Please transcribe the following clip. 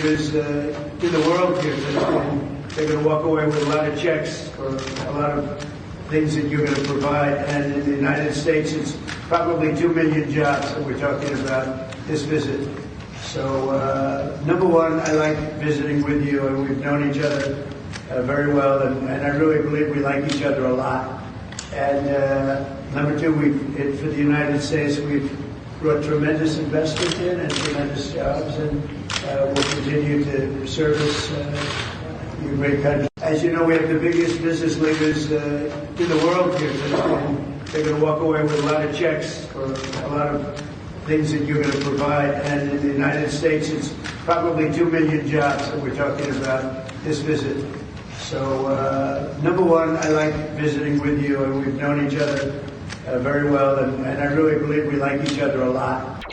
leaders in the world here today. They're going to walk away with a lot of checks for a lot of things that you're going to provide. And in the United States, it's probably 2 million jobs that we're talking about this visit. So, number one, I like visiting with you, and we've known each other very well, and I really believe we like each other a lot. And number two, for the United States, we've brought tremendous investment in and tremendous jobs, and we'll continue to service your great country. As you know, we have the biggest business leaders in the world here today. They're going to walk away with a lot of checks for a lot of things that you're going to provide. And in the United States, it's probably 2 million jobs that we're talking about this visit. So, number one, I like visiting with you, and we've known each other very well, and I really believe we like each other a lot.